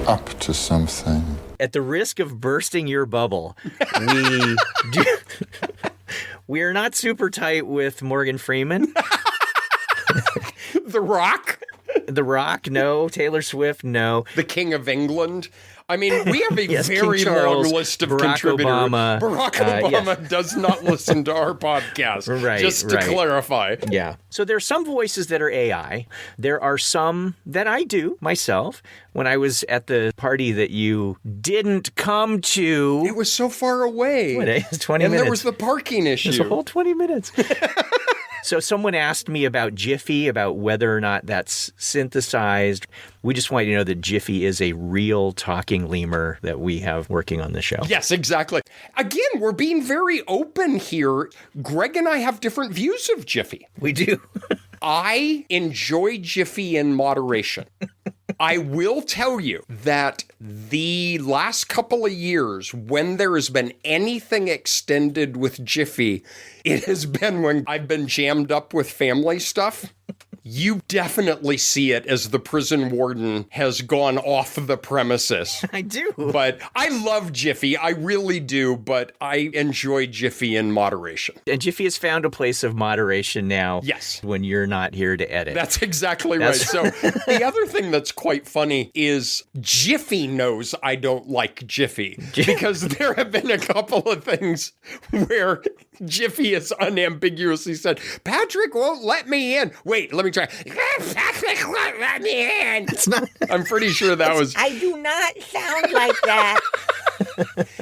up to something. At the risk of bursting your bubble, we are not super tight with Morgan Freeman. The Rock? The Rock, no. Taylor Swift, no. The King of England? I mean, we have a very long list of contributors. Barack Obama does not listen to our podcast, just to clarify. Yeah. So there are some voices that are AI. There are some that I do myself. When I was at the party that you didn't come to. It was so far away. What, it was 20 minutes. And there was the parking issue. It was a whole 20 minutes. So someone asked me about Jiffy, about whether or not that's synthesized. We just want you to know that Jiffy is a real talking lemur that we have working on the show. Yes, exactly. Again, we're being very open here. Greg and I have different views of Jiffy. We do. I enjoy Jiffy in moderation. I will tell you that the last couple of years, when there has been anything extended with Jiffy, it has been when I've been jammed up with family stuff. You definitely see it as the prison warden has gone off the premises. I do. But I love Jiffy. I really do. But I enjoy Jiffy in moderation. And Jiffy has found a place of moderation now. Yes. When you're not here to edit. That's exactly right. So the other thing that's quite funny is Jiffy knows I don't like Jiffy. Because there have been a couple of things where Jiffy has unambiguously said, Patrick won't let me in. Wait, let me try. Patrick won't let me in. It's not. I'm pretty sure that was. I do not sound like that.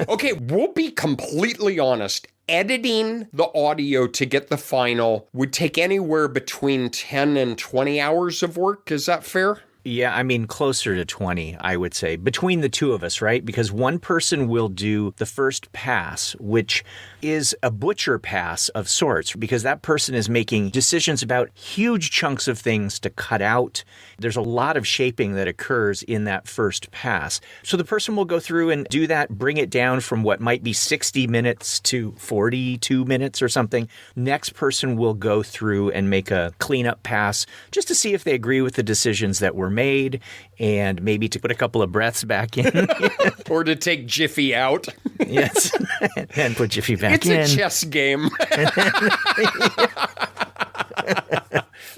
Okay, we'll be completely honest. editing the audio to get the final would take anywhere between 10 and 20 hours of work. Is that fair? Yeah, I mean, closer to 20, I would say, between the two of us, right? Because one person will do the first pass, which is a butcher pass of sorts, because that person is making decisions about huge chunks of things to cut out. There's a lot of shaping that occurs in that first pass. So the person will go through and do that, bring it down from what might be 60 minutes to 42 minutes or something. Next person will go through and make a cleanup pass just to see if they agree with the decisions that were made, and maybe to put a couple of breaths back in. Or to take Jiffy out. Yes, and put Jiffy back in. It's a chess game.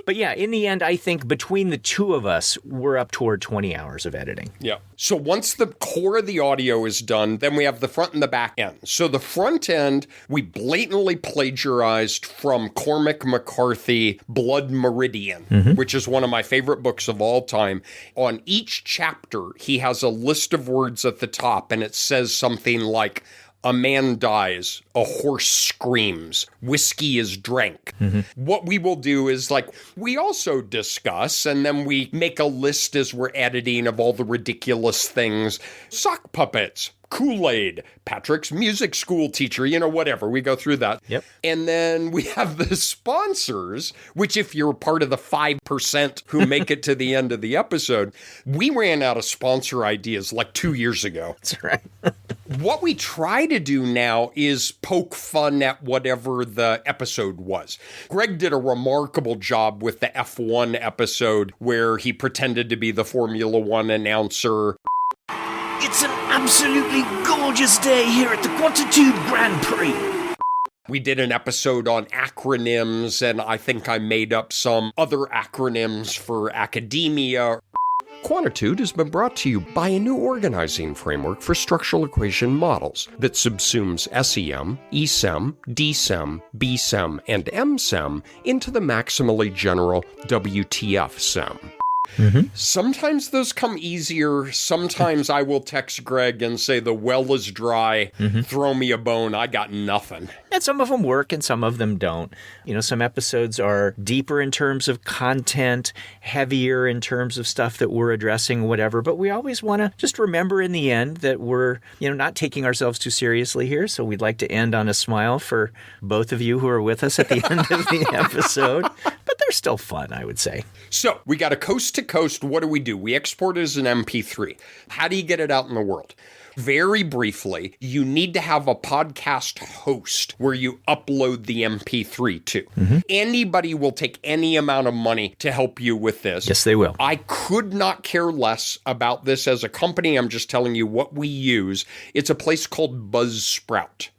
But yeah, in the end, I think between the two of us, we're up toward 20 hours of editing. Yeah. So once the core of the audio is done, then we have the front and the back end. So the front end, we blatantly plagiarized from Cormac McCarthy, Blood Meridian, which is one of my favorite books of all time. On each chapter, he has a list of words at the top, and it says something like, a man dies, a horse screams, whiskey is drank. What we will do is, like, we also discuss, and then we make a list as we're editing of all the ridiculous things. Sock puppets, Kool-Aid, Patrick's music school teacher, whatever. We go through that. Yep. And then we have the sponsors, which if you're part of the 5% who make it to the end of the episode, we ran out of sponsor ideas like 2 years ago. That's right. What we try to do now is poke fun at whatever the episode was. Greg did a remarkable job with the F1 episode where he pretended to be the Formula One announcer. It's an absolutely gorgeous day here at the Quantitude Grand Prix. We did an episode on acronyms, and I think I made up some other acronyms for academia. Quantitude has been brought to you by a new organizing framework for structural equation models that subsumes SEM, ESEM, DSEM, BSEM, and MSEM into the maximally general WTF-SEM. Sometimes those come easier. Sometimes I will text Greg and say, the well is dry. Throw me a bone. I got nothing. And some of them work and some of them don't. Some episodes are deeper in terms of content, heavier in terms of stuff that we're addressing, whatever. But we always want to just remember in the end that we're, not taking ourselves too seriously here. So we'd like to end on a smile for both of you who are with us at the end of the episode. But they're still fun, I would say. So we got a coast to coast. What do? We export it as an MP3. How do you get it out in the world? Very briefly, you need to have a podcast host where you upload the MP3 to. Anybody will take any amount of money to help you with this. Yes, they will. I could not care less about this as a company. I'm just telling you what we use. It's a place called Buzzsprout.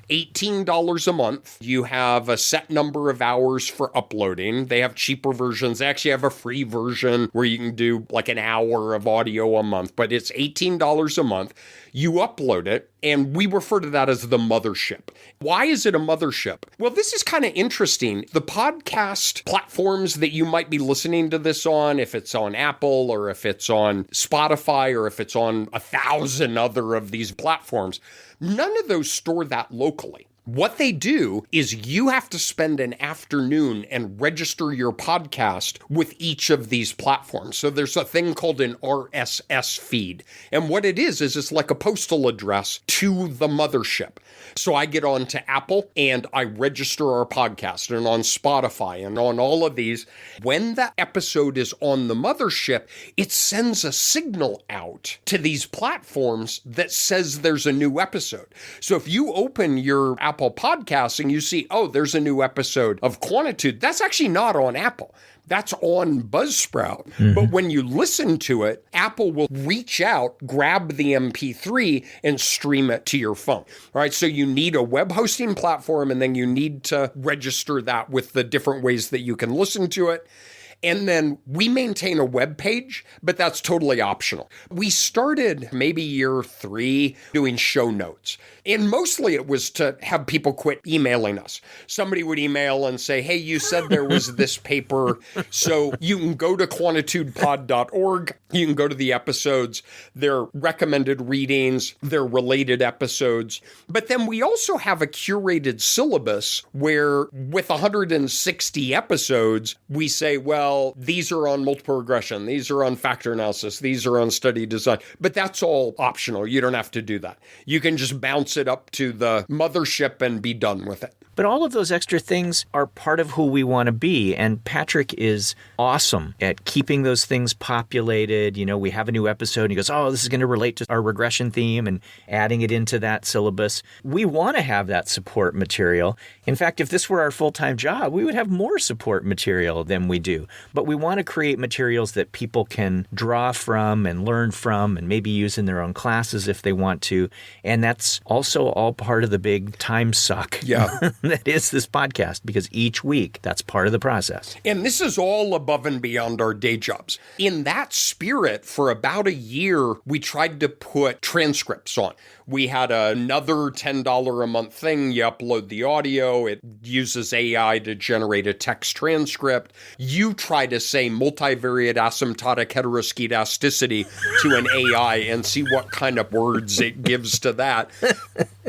$18 a month. You have a set number of hours for uploading. They have cheaper versions. They actually have a free version where you can do like an hour of audio a month, but it's $18 a month. You upload it, and we refer to that as the mothership. Why is it a mothership? Well, this is kind of interesting. The podcast platforms that you might be listening to this on, if it's on Apple or if it's on Spotify or if it's on 1,000 other of these platforms, none of those store that locally. What they do is you have to spend an afternoon and register your podcast with each of these platforms. So there's a thing called an RSS feed. And what it is it's like a postal address to the mothership. So I get on to Apple and I register our podcast, and on Spotify and on all of these. When that episode is on the mothership, it sends a signal out to these platforms that says there's a new episode. So if you open your Apple Podcasts and you see, oh, there's a new episode of Quantitude, that's actually not on Apple. That's on Buzzsprout. But when you listen to it, Apple will reach out, grab the MP3, and stream it to your phone. All right, so you need a web hosting platform, and then you need to register that with the different ways that you can listen to it. And then we maintain a web page, but that's totally optional. We started maybe year 3 doing show notes. And mostly it was to have people quit emailing us. Somebody would email and say, hey, you said there was this paper. So you can go to quantitudepod.org. You can go to the episodes, their recommended readings, their related episodes. But then we also have a curated syllabus where with 160 episodes, we say, well, these are on multiple regression. These are on factor analysis. These are on study design. But that's all optional. You don't have to do that. You can just bounce it up to the mothership and be done with it. But all of those extra things are part of who we want to be. And Patrick is awesome at keeping those things populated. You know, we have a new episode and he goes, oh, this is going to relate to our regression theme, and adding it into that syllabus. We want to have that support material. In fact, if this were our full-time job, we would have more support material than we do. But we want to create materials that people can draw from and learn from and maybe use in their own classes if they want to. And that's also all part of the big time suck. Yeah. That is this podcast, because each week that's part of the process. And this is all above and beyond our day jobs. In that spirit, for about a year, we tried to put transcripts on. We had another $10 a month thing. You upload the audio. It uses AI to generate a text transcript. You try to say multivariate asymptotic heteroskedasticity to an AI and see what kind of words it gives to that.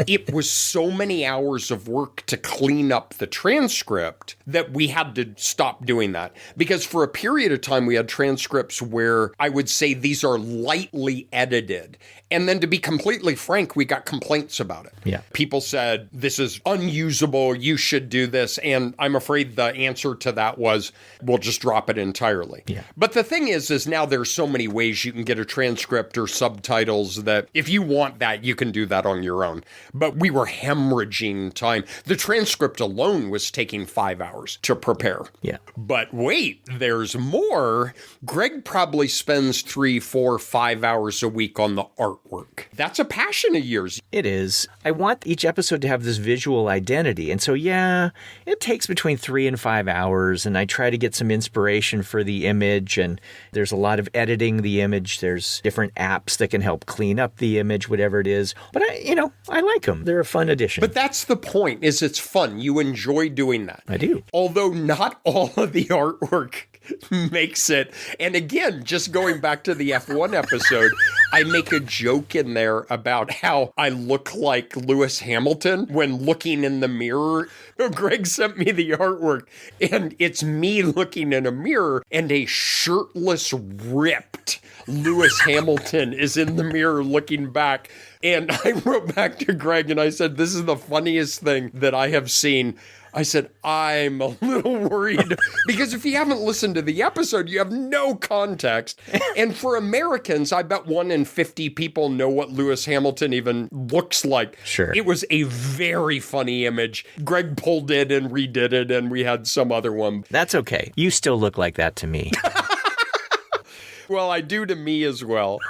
It was so many hours of work to clean up the transcript that we had to stop doing that. Because for a period of time, we had transcripts where I would say these are lightly edited. And then to be completely frank, we got complaints about it. Yeah. People said, this is unusable, you should do this. And I'm afraid the answer to that was, we'll just drop it entirely. Yeah. But the thing is now there's so many ways you can get a transcript or subtitles that if you want that, you can do that on your own. But we were hemorrhaging time. The transcript alone was taking 5 hours to prepare. Yeah. But wait, there's more. Greg probably spends 3, 4, 5 hours a week on the artwork. That's a passion of yours. It is. I want each episode to have this visual identity. And so, yeah, it takes between 3 and 5 hours. And I try to get some inspiration for the image. And there's a lot of editing the image. There's different apps that can help clean up the image, whatever it is. But I like them. They're a fun addition. But that's the point, is it's fun. You enjoy doing that. I do. Although not all of the artwork makes it. And again, just going back to the F1 episode, I make a joke in there about how I look like Lewis Hamilton when looking in the mirror. Greg sent me the artwork, and it's me looking in a mirror, and a shirtless, ripped Lewis Hamilton is in the mirror looking back. And I wrote back to Greg and I said, this is the funniest thing that I have seen. I said, I'm a little worried because if you haven't listened to the episode, you have no context. And for Americans, I bet 1 in 50 people know what Lewis Hamilton even looks like. Sure. It was a very funny image. Greg pulled it and redid it, and we had some other one. That's okay. You still look like that to me. Well, I do to me as well.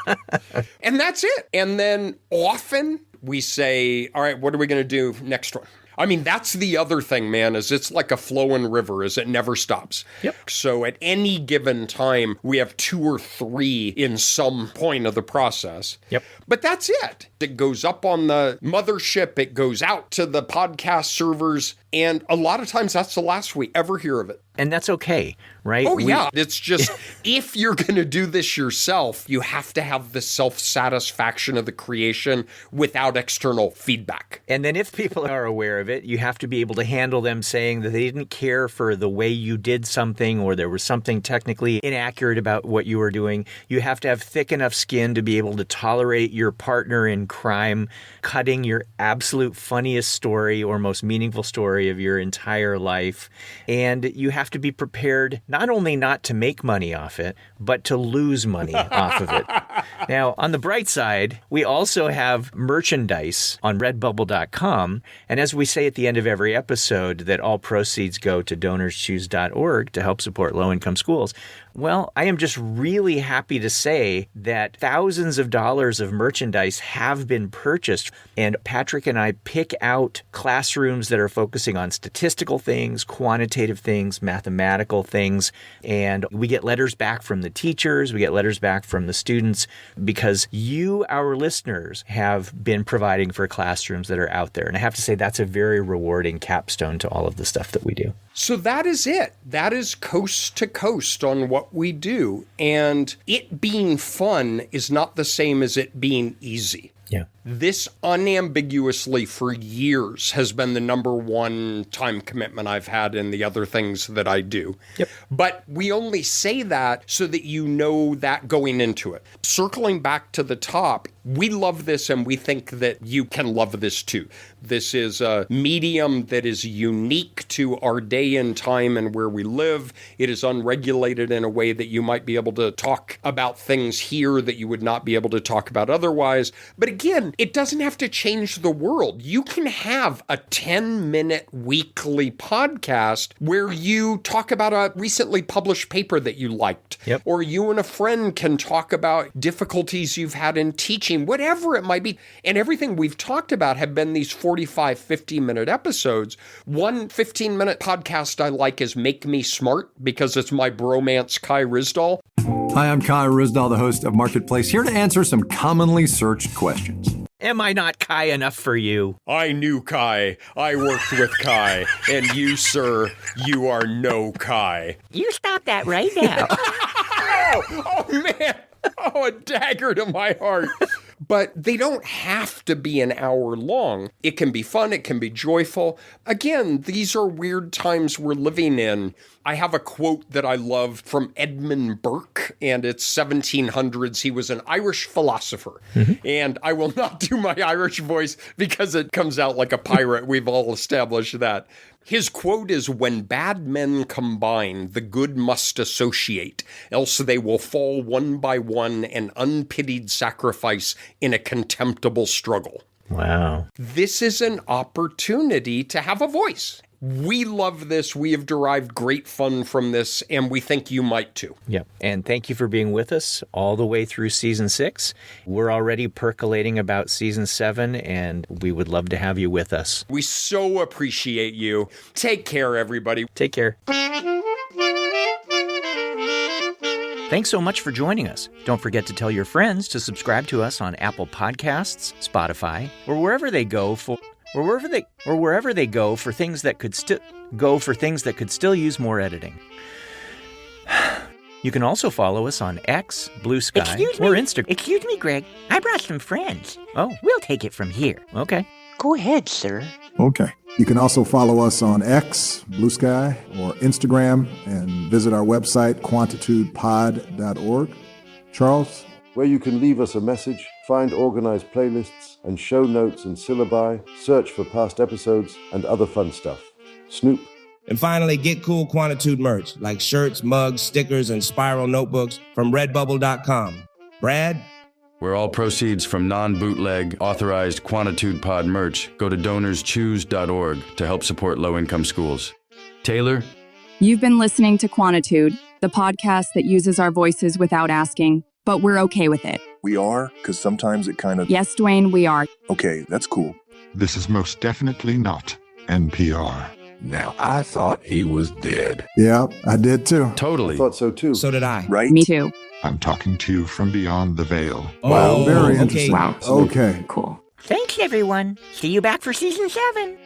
And that's it. And then often we say, all right, what are we going to do next one? I mean, that's the other thing, man, is it's like a flowing river, is it never stops. Yep. So at any given time, we have 2 or 3 in some point of the process. Yep. But that's it. It goes up on the mothership. It goes out to the podcast servers. And a lot of times that's the last we ever hear of it. And that's okay, right? Oh, yeah. It's just, if you're going to do this yourself, you have to have the self-satisfaction of the creation without external feedback. And then if people are aware of it, you have to be able to handle them saying that they didn't care for the way you did something, or there was something technically inaccurate about what you were doing. You have to have thick enough skin to be able to tolerate your partner in crime cutting your absolute funniest story or most meaningful story of your entire life. And you have to be prepared not only not to make money off it, but to lose money off of it. Now, on the bright side, we also have merchandise on redbubble.com. And as we say at the end of every episode, that all proceeds go to donorschoose.org to help support low-income schools. Well, I am just really happy to say that thousands of dollars of merchandise have been purchased, and Patrick and I pick out classrooms that are focusing on statistical things, quantitative things, mathematical things. And we get letters back from the teachers, we get letters back from the students, because you, our listeners, have been providing for classrooms that are out there. And I have to say that's a very rewarding capstone to all of the stuff that we do. So that is it. That is coast to coast on what we do. And it being fun is not the same as it being easy. Yeah. This unambiguously for years has been the number one time commitment I've had in the other things that I do. Yep. But we only say that so that you know that going into it. Circling back to the top, we love this and we think that you can love this too. This is a medium that is unique to our day and time and where we live. It is unregulated in a way that you might be able to talk about things here that you would not be able to talk about otherwise. But again, it doesn't have to change the world. You can have a 10-minute weekly podcast where you talk about a recently published paper that you liked. Yep. Or you and a friend can talk about difficulties you've had in teaching, whatever it might be. And everything we've talked about have been these 45, 50-minute episodes. One 15-minute podcast I like is Make Me Smart, because it's my bromance Kai Ryssdal. Hi, I'm Kai Ryssdal, the host of Marketplace, here to answer some commonly searched questions. Am I not Kai enough for you? I knew Kai. I worked with Kai. And you, sir, you are no Kai. You stop that right now. Oh, man. Oh, a dagger to my heart. But they don't have to be an hour long. It can be fun. It can be joyful. Again, these are weird times we're living in. I have a quote that I love from Edmund Burke, and it's 1700s. He was an Irish philosopher. Mm-hmm. And I will not do my Irish voice because it comes out like a pirate. We've all established that. His quote is, "When bad men combine, the good must associate, else they will fall one by one, an unpitied sacrifice in a contemptible struggle." Wow. This is an opportunity to have a voice. We love this. We have derived great fun from this, and we think you might too. Yep. And thank you for being with us all the way through season 6. We're already percolating about season 7, and we would love to have you with us. We so appreciate you. Take care, everybody. Take care. Thanks so much for joining us. Don't forget to tell your friends to subscribe to us on Apple Podcasts, Spotify, or wherever they go for things that could still use more editing. You can also follow us on X, Blue Sky, or Instagram. Excuse me, Greg. I brought some friends. Oh. We'll take it from here. Okay. Go ahead, sir. Okay. You can also follow us on X, Blue Sky, or Instagram, and visit our website, quantitudepod.org. Charles? Where you can leave us a message, find organized playlists and show notes and syllabi, search for past episodes, and other fun stuff. Snoop. And finally, get cool Quantitude merch, like shirts, mugs, stickers, and spiral notebooks from redbubble.com. Brad? Where all proceeds from non-bootleg, authorized Quantitude Pod merch go to donorschoose.org to help support low-income schools. Taylor? You've been listening to Quantitude, the podcast that uses our voices without asking, but we're okay with it. We are? Because sometimes it kind of... Yes, Dwayne, we are. Okay, that's cool. This is most definitely not NPR. Now, I thought he was dead. Yeah, I did too. Totally. I thought so too. So did I. Right? Me too. I'm talking to you from beyond the veil. Wow, very okay. interesting. Wow. Okay. Cool. Thanks, everyone. See you back for season 7.